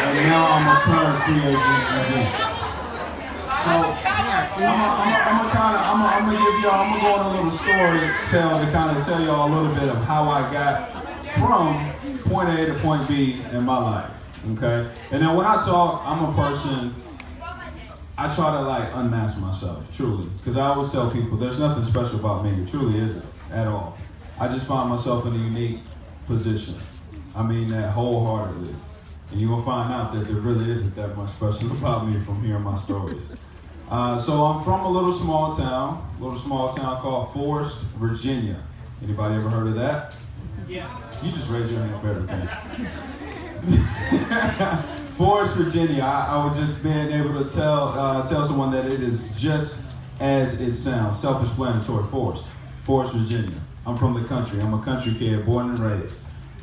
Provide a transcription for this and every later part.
and now I'm a current free agent again. So I'm gonna go on a little story to kind of tell y'all a little bit of how I got from point A to point B in my life. Okay, and then when I talk, I'm a person. I try to like unmask myself, truly, because I always tell people there's nothing special about me. It truly isn't at all. I just find myself in a unique position. I mean that wholeheartedly. And you're going to find out that there really isn't that much special about me from hearing my stories. So I'm from a little small town called Forest, Virginia. Anybody ever heard of that? Yeah. You just raise your hand for everything. Forest, Virginia. I was just being able to tell someone that it is just as it sounds, self-explanatory. Forest, Virginia. I'm from the country. I'm a country kid, born and raised.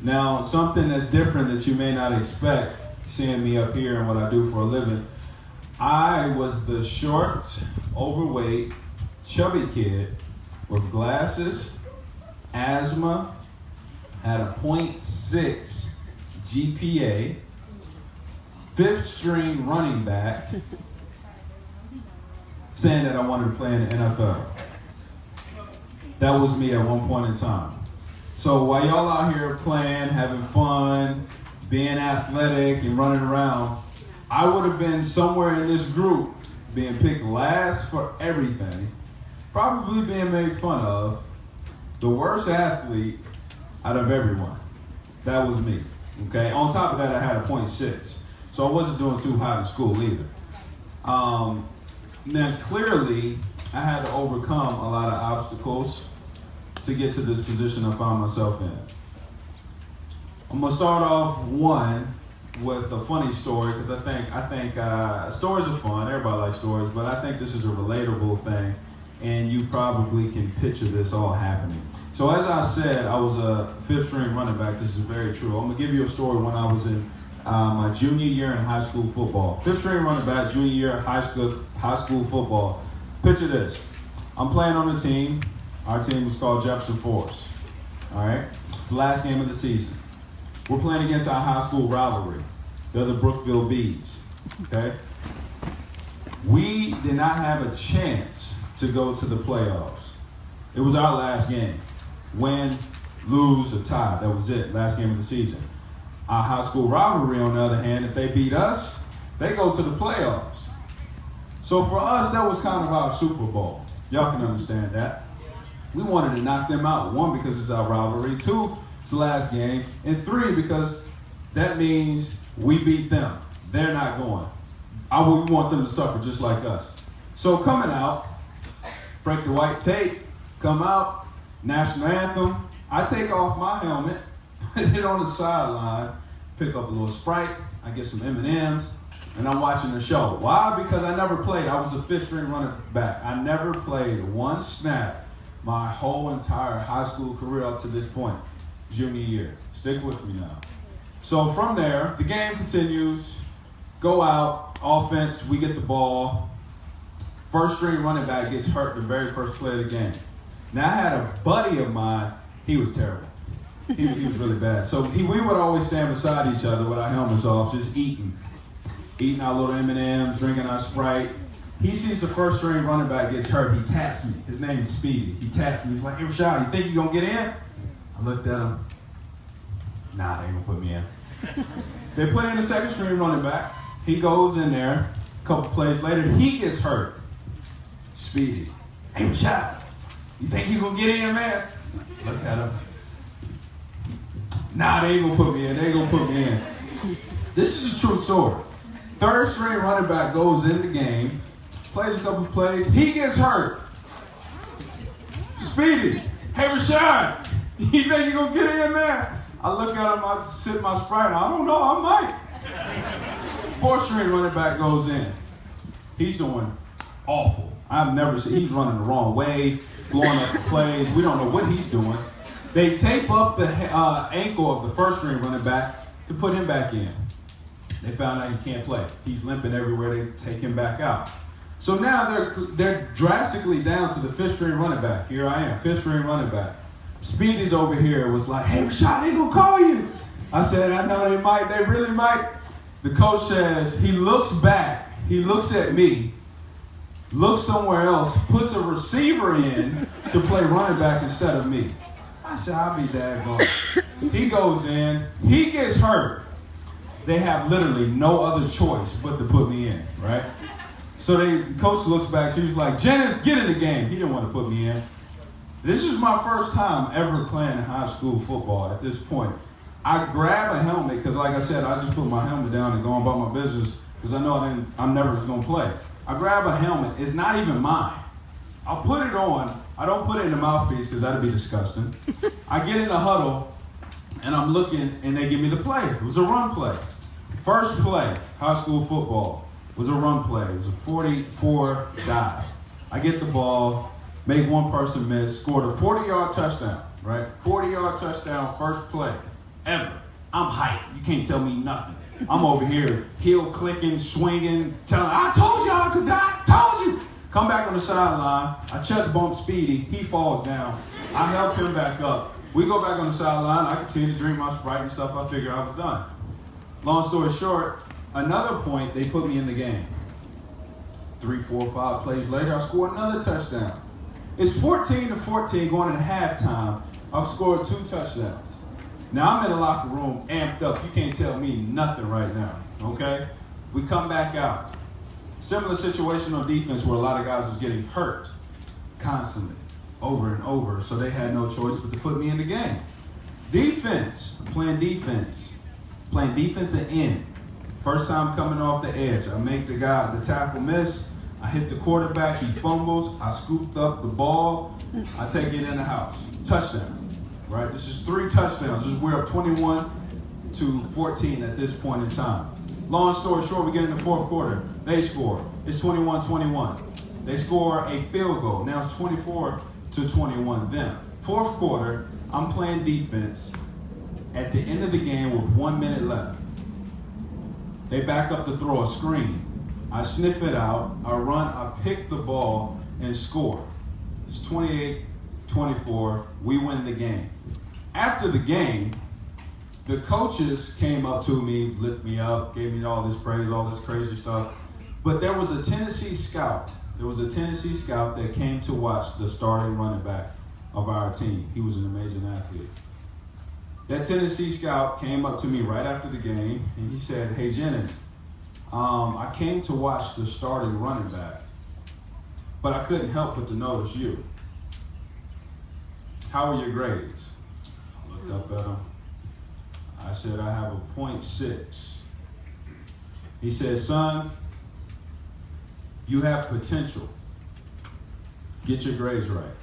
Now, something that's different that you may not expect, seeing me up here and what I do for a living, I was the short, overweight, chubby kid with glasses, asthma, had a .6 GPA, fifth string running back, saying that I wanted to play in the NFL. That was me at one point in time. So while y'all out here playing, having fun, being athletic and running around, I would have been somewhere in this group being picked last for everything, probably being made fun of, the worst athlete out of everyone. That was me, okay? On top of that, I had a .6, so I wasn't doing too hot in school either. Now, clearly, I had to overcome a lot of obstacles to get to this position I found myself in. I'm gonna start off with a funny story, because I think stories are fun. Everybody likes stories, but I think this is a relatable thing, and you probably can picture this all happening. So as I said, I was a fifth string running back. This is very true. I'm gonna give you a story when I was in my junior year in high school football. Fifth string running back, junior year high school football. Picture this. I'm playing on the team. Our team was called Jefferson Forest. All right? It's the last game of the season. We're playing against our high school rivalry. They're the Brookville Bees. Okay? We did not have a chance to go to the playoffs. It was our last game. Win, lose, or tie. That was it. Last game of the season. Our high school rivalry, on the other hand, if they beat us, they go to the playoffs. So for us, that was kind of our Super Bowl. Y'all can understand that. We wanted to knock them out. 1, because it's our rivalry. 2, it's the last game. And 3, because that means we beat them. They're not going. We want them to suffer just like us. So coming out, break the white tape, come out, national anthem. I take off my helmet, put it on the sideline, pick up a little Sprite, I get some M&Ms, and I'm watching the show. Why? Because I never played. I was a fifth string running back. I never played one snap my whole entire high school career up to this point, junior year. Stick with me now. So from there, the game continues, go out, offense, we get the ball. First string running back gets hurt the very first play of the game. Now I had a buddy of mine, he was terrible. He was really bad. So we would always stand beside each other with our helmets off, just eating our little M&Ms, drinking our Sprite. He sees the first string running back gets hurt. He taps me. His name's Speedy. He taps me. He's like, "Hey, Rashad, you think you're going to get in?" I looked at him. Nah, they ain't going to put me in. They put in the second string running back. He goes in there. A couple plays later, he gets hurt. Speedy. "Hey, Rashad, you think you're going to get in, man?" Look at him. Nah, they ain't going to put me in. They ain't going to put me in. This is a true story. Third string running back goes in the game. Plays a couple plays. He gets hurt. Speedy. "Hey, Rashad, you think you're going to get in, man?" I look at him. I sip my Sprite. I don't know. I might. Fourth string running back goes in. He's doing awful. I've never seen. He's running the wrong way, blowing up the plays. We don't know what he's doing. They tape up the ankle of the first string running back to put him back in. They found out he can't play. He's limping everywhere. They take him back out. So now they're drastically down to the fifth string running back. Here I am, fifth string running back. Speedy's over here was like, "Hey, Rashad, they gonna call you." I said, "I know they might. They really might." The coach says, he looks back, he looks at me, looks somewhere else, puts a receiver in to play running back instead of me. I said, I'll be daggone. He goes in, he gets hurt. They have literally no other choice but to put me in, right? So the coach looks back, she was like, Jennings, get in the game. He didn't want to put me in. This is my first time ever playing high school football at this point. I grab a helmet because, like I said, I just put my helmet down and go on about my business because I know I never was going to play. I grab a helmet. It's not even mine. I'll put it on. I don't put it in the mouthpiece because that'd be disgusting. I get in the huddle, and I'm looking, and they give me the play. It was a run play. First play, high school football, was a run play. It was a 44 dive. I get the ball, make one person miss, scored a 40-yard touchdown, right? 40-yard touchdown, first play ever. I'm hyped. You can't tell me nothing. I'm over here, heel clicking, swinging, telling, I told you I could die. Told you. Come back on the sideline. I chest bump Speedy. He falls down. I help him back up. We go back on the sideline. I continue to drink my Sprite and stuff. I figure I was done. Long story short, another point, they put me in the game. 3, 4, 5 plays later, I score another touchdown. It's 14-14 going into halftime. I've scored 2 touchdowns. Now I'm in the locker room, amped up. You can't tell me nothing right now, okay? We come back out. Similar situation on defense where a lot of guys was getting hurt constantly, over and over, so they had no choice but to put me in the game. Defense, playing defense at end. First time coming off the edge. I make the tackle miss. I hit the quarterback, he fumbles. I scooped up the ball. I take it in the house. Touchdown, right? This is 3 touchdowns. We're up 21-14 at this point in time. Long story short, we get in the fourth quarter. They score. It's 21-21. They score a field goal. Now it's 24-21 them. Fourth quarter, I'm playing defense. At the end of the game with 1 minute left, they back up to throw a screen. I sniff it out, I run, I pick the ball, and score. It's 28-24, we win the game. After the game, the coaches came up to me, lifted me up, gave me all this praise, all this crazy stuff. But there was a Tennessee scout. That came to watch the starting running back of our team. He was an amazing athlete. That Tennessee scout came up to me right after the game, and he said, hey, Jennings, I came to watch the starting running back, but I couldn't help but to notice you. How are your grades? I looked up at him. I said, I have a .6. He said, son, you have potential. Get your grades right.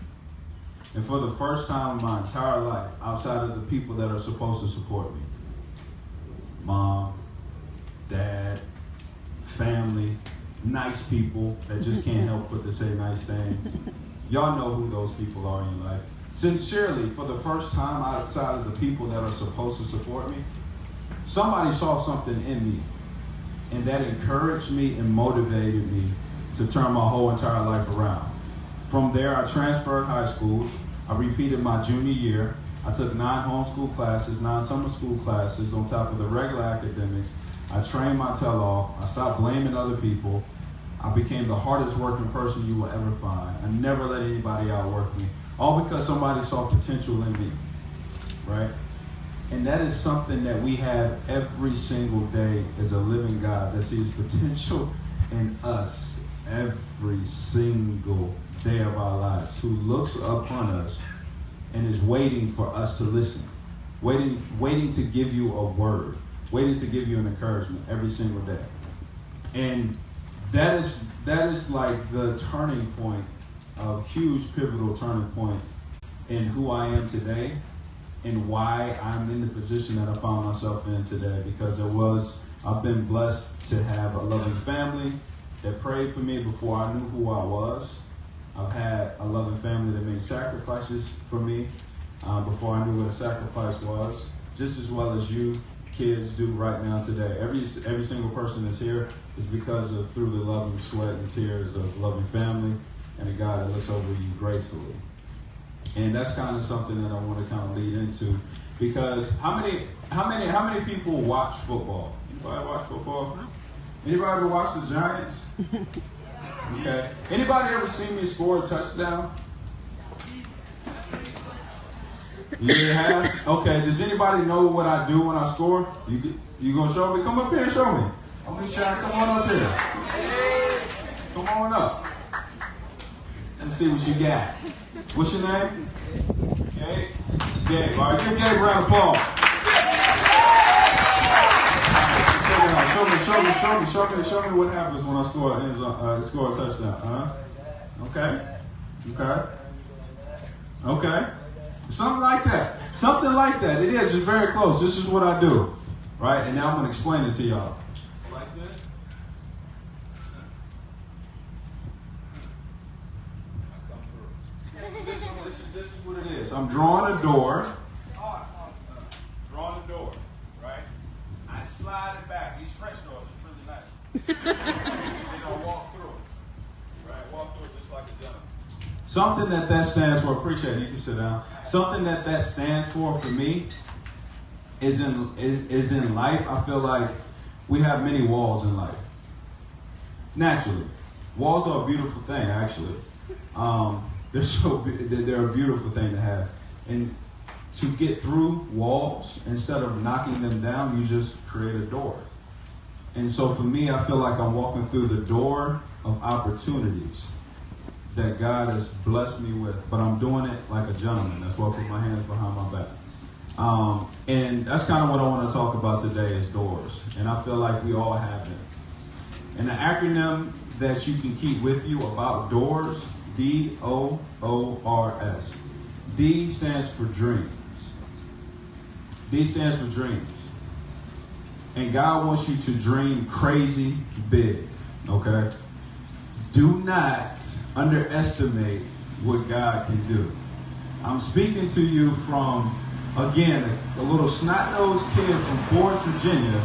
And for the first time in my entire life, outside of the people that are supposed to support me, mom, dad, family, nice people that just can't help but to say nice things. Y'all know who those people are in your life. Sincerely, for the first time outside of the people that are supposed to support me, somebody saw something in me, and that encouraged me and motivated me to turn my whole entire life around. From there, I transferred high schools. I repeated my junior year. I took 9 homeschool classes, 9 summer school classes on top of the regular academics. I trained my tail off. I stopped blaming other people. I became the hardest working person you will ever find. I never let anybody outwork me, all because somebody saw potential in me, right? And that is something that we have every single day as a living God that sees potential in us every single day of our lives, who looks upon us and is waiting for us to listen, waiting to give you a word, waiting to give you an encouragement every single day. And that is like the turning point, a huge pivotal turning point in who I am today and why I'm in the position that I found myself in today, because I've been blessed to have a loving family that prayed for me before I knew who I was. I've had a loving family that made sacrifices for me before I knew what a sacrifice was, just as well as you kids do right now today. Every single person that's here is because of through the love and sweat and tears of loving family and a God that looks over you gracefully. And that's kind of something that I want to kind of lead into, because how many people watch football? Anybody watch football? Anybody ever watch the Giants? Okay. Anybody ever seen me score a touchdown? You have? Okay. Does anybody know what I do when I score? You gonna show me? Come up here and show me. I'm gonna shout. Come on up here. Come on up. Let's see what you got. What's your name? Gabe. Gabe. All right. Give Gabe a round of applause. Show me what happens when I score a touchdown. Okay. Something like that. It is. It's very close. This is what I do. Right? And now I'm going to explain it to y'all. Like this. This is what it is. I'm drawing a door. Right? I slide it back. These French doors are really nice. They're going to walk through it. Right? Walk through it just like a gentleman. Something that stands for, appreciate it, you can sit down. Something that stands for me is in life. I feel like we have many walls in life. Naturally. Walls are a beautiful thing, actually. They're a beautiful thing to have. And to get through walls, instead of knocking them down, you just create a door. And so for me, I feel like I'm walking through the door of opportunities that God has blessed me with, but I'm doing it like a gentleman. That's why I put my hands behind my back. And that's kind of what I want to talk about today is doors. And I feel like we all have them. And the acronym that you can keep with you about doors, DOORS. D stands for dreams. D stands for dreams. And God wants you to dream crazy big, okay? Do not underestimate what God can do. I'm speaking to you from, again, a little snot-nosed kid from Forest, Virginia,